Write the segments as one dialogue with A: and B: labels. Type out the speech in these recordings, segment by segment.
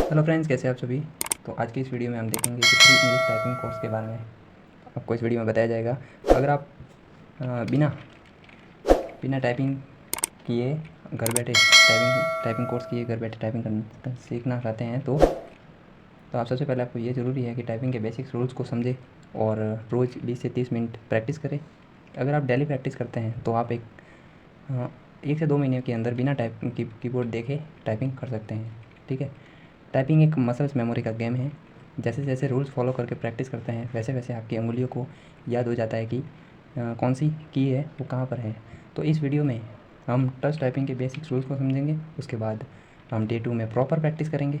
A: Hello friends, कैसे आप सभी। तो आज की इस वीडियो में हम देखेंगे कि फ्री इंग्लिश टाइपिंग कोर्स के बारे में आपको इस वीडियो में बताया जाएगा। अगर आप बिना बिना टाइपिंग किए घर बैठे टाइपिंग कोर्स किए घर बैठे टाइपिंग करना सीखना चाहते हैं तो आप सबसे पहले आपको ये ज़रूरी है कि टाइपिंग के बेसिक्स रूल्स को समझें और रोज़ 20 से 30 मिनट प्रैक्टिस करें। अगर आप डेली प्रैक्टिस करते हैं तो आप एक से 2 महीने के अंदर बिना टाइपिंग कीबोर्ड देखे टाइपिंग कर सकते हैं। ठीक है। टाइपिंग एक मसल्स मेमोरी का गेम है। जैसे जैसे रूल्स फॉलो करके प्रैक्टिस करते हैं वैसे वैसे आपकी उंगलियों को याद हो जाता है कि कौन सी की है वो कहाँ पर है। तो इस वीडियो में हम टच टाइपिंग के बेसिक्स रूल्स को समझेंगे, उसके बाद हम डे 2 में प्रॉपर प्रैक्टिस करेंगे।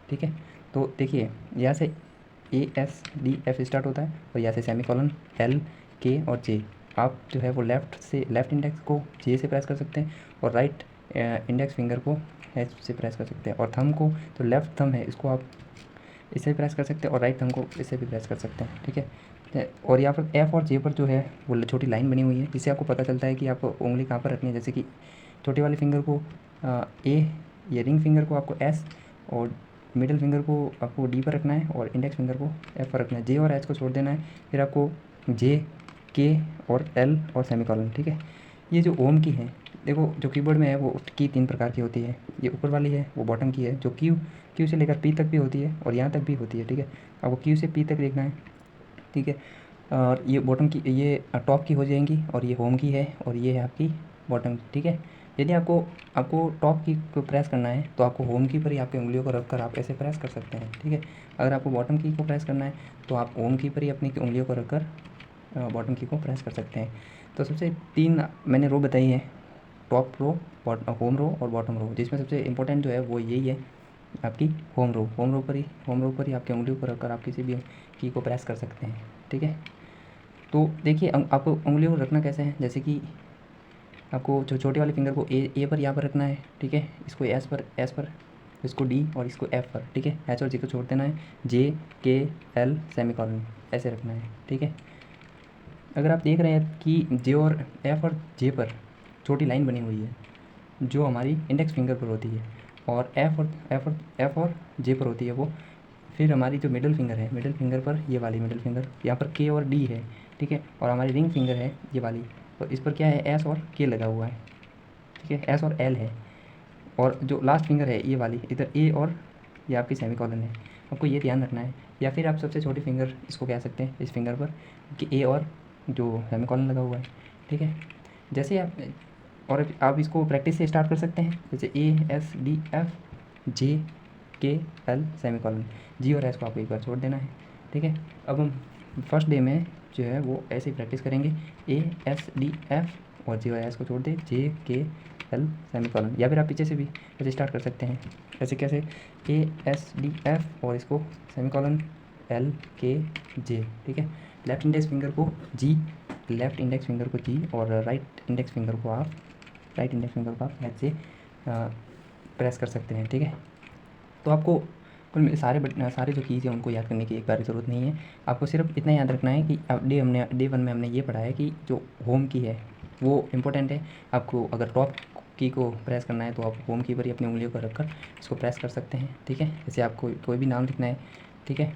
A: ठीक है। तो देखिए, यहाँ से ASDF स्टार्ट होता है और यहाँ से सेमीकोलन L K और J। आप जो है वो लेफ़्ट इंडेक्स को J से प्रेस कर सकते हैं और राइट इंडेक्स फिंगर को H से प्रेस कर सकते हैं, और थंब को जो लेफ़्ट थंब है इसको आप इससे भी प्रेस कर सकते हैं और राइट थंब को इससे भी प्रेस कर सकते हैं। ठीक है। और यहाँ पर F और J पर जो है वो छोटी लाइन बनी हुई है, जिससे आपको पता चलता है कि आपको उंगली कहाँ पर रखनी है। जैसे कि छोटे वाले फिंगर को A, ये रिंग फिंगर को आपको S, और मिडिल फिंगर को आपको D पर रखना है और इंडेक्स फिंगर को F पर रखना है। J और H को छोड़ देना है। फिर आपको J, K और L और सेमीकोलन। ठीक है। ये जो होम की है, देखो जो कीबोर्ड में है वो की 3 प्रकार की होती है। ये ऊपर वाली है वो बॉटम की है, जो क्यू से लेकर पी तक भी होती है और यहाँ तक भी होती है। ठीक है। आपको क्यू से पी तक देखना है। ठीक है। और ये बॉटम की, ये टॉप की हो जाएंगी, और ये होम की है और ये है आपकी बॉटम। ठीक है। यदि आपको टॉप की को प्रेस करना है तो आपको होम की पर ही आपकी उंगलियों को रखकर आप ऐसे प्रेस कर सकते हैं। ठीक है। अगर आपको बॉटम की को प्रेस करना है तो आप होम की पर ही अपनी उंगलियों को रखकर बॉटम की को प्रेस कर सकते हैं। तो सबसे 3 मैंने रो बताई है, टॉप रो, होम रो और बॉटम रो, जिसमें सबसे इम्पोर्टेंट जो है वो यही है आपकी होम रो पर ही आपकी उंगलियों को रखकर आप किसी भी की को प्रेस कर सकते हैं। ठीक है। तो देखिए, आपको उंगलियों को रखना कैसे है। जैसे कि आपको जो छोटे वाले फिंगर को ए पर यहाँ पर रखना है। ठीक है। इसको एस पर, इसको डी और इसको एफ पर। ठीक है। एच और जी को छोड़ देना है। J, K, L सेमीकोलन ऐसे रखना है। ठीक है। अगर आप देख रहे हैं कि J और F और J पर छोटी लाइन बनी हुई है जो हमारी इंडेक्स फिंगर पर होती है, और F और J पर होती है वो। फिर हमारी जो मिडिल फिंगर है, मिडिल फिंगर पर ये वाली मिडिल फिंगर, यहाँ पर K और D है। ठीक है। और हमारी रिंग फिंगर है ये वाली, तो इस पर क्या है, S और K लगा हुआ है। ठीक है। S और L है। और जो लास्ट फिंगर है ये वाली, इधर A और ये आपकी सेमीकोलन है। आपको ये ध्यान रखना है। या फिर आप सबसे छोटी फिंगर इसको कह सकते हैं इस फिंगर पर कि A और जो सेमीकोलन लगा हुआ है। ठीक है। जैसे आप, और आप इसको प्रैक्टिस से स्टार्ट कर सकते हैं। जैसे ASDFJKL सेमीकोलन, G और S को आपको एक बार छोड़ देना है। ठीक है। अब हम फर्स्ट डे में जो है वो ऐसे ही प्रैक्टिस करेंगे। ASDF और G और S को छोड़ दे, JKL सेमीकोलन। या फिर आप पीछे से भी ऐसे स्टार्ट कर सकते हैं। ऐसे कैसे, ASDF और इसको सेमीकोलन LKJ। ठीक है। लेफ्ट इंडेक्स फिंगर को G और राइट इंडेक्स फिंगर को आप हाथ से प्रेस कर सकते हैं। ठीक है। तो आपको कुल सारे जो कीज़ हैं उनको याद करने की एक बार ज़रूरत नहीं है। आपको सिर्फ इतना याद रखना है कि डे 1 में हमने ये पढ़ा है कि जो होम की है वो इम्पोर्टेंट है। आपको अगर टॉप की को प्रेस करना है तो आप होम की पर ही अपनी उंगलियों को रखकर इसको प्रेस कर सकते हैं। ठीक है। जैसे आपको कोई भी नाम लिखना है, ठीक है,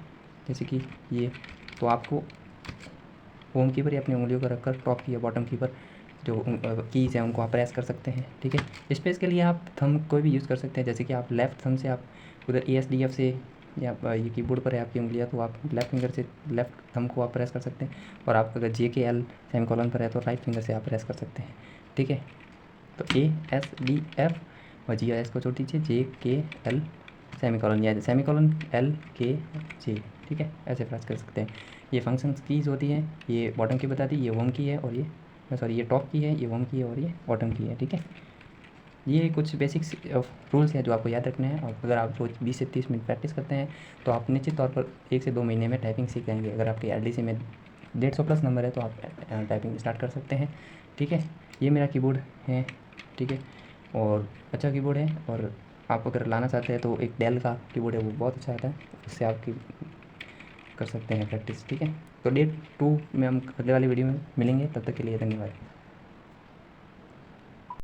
A: जैसे कि ये, तो आपको होम की पर ही अपनी उंगलियों को रखकर टॉप की या बॉटम की पर जो कीज़ हैं उनको आप प्रेस कर सकते हैं। ठीक है। स्पेस के लिए आप थंब कोई भी यूज़ कर सकते हैं। जैसे कि आप लेफ़्ट थंब से आप उधर ASDF से, या ये कीबोर्ड पर है आपकी उंगलियां, तो आप लेफ़्ट फिंगर से लेफ़्ट थंब को आप प्रेस कर सकते हैं। और आप अगर JKL सेमीकोलन पर है तो राइट फिंगर से आप प्रेस कर सकते हैं। ठीक है। तो ASDF और G और S को छोड़ दीजिए, JKL सेमीकोलन, या सेमीकोलन LKJ। ठीक है। ऐसे प्रेस कर सकते हैं। ये फंक्शन कीज़ होती हैं। ये बॉटम की बता दी, ये होम की है, और ये सॉरी ये टॉप की है, ये होम की है, और ये बॉटम की है। ठीक है। ये कुछ बेसिक्स रूल्स हैं जो आपको याद रखने हैं। और अगर आप रोज़ 20 से 30 मिनट प्रैक्टिस करते हैं तो आप निश्चित तौर पर 1 से 2 महीने में टाइपिंग सीख जाएंगे। अगर आपके LDC में 150 प्लस नंबर है तो आप टाइपिंग स्टार्ट कर सकते हैं। ठीक है। ये मेरा कीबोर्ड है। ठीक है। और अच्छा कीबोर्ड है, और आप अगर लाना चाहते हैं तो एक डेल का कीबोर्ड है, वो बहुत अच्छा आता है, उससे आपकी कर सकते हैं प्रैक्टिस। ठीक है। तो डे 2 में हम अगले वाली वीडियो में मिलेंगे। तब तक के लिए धन्यवाद।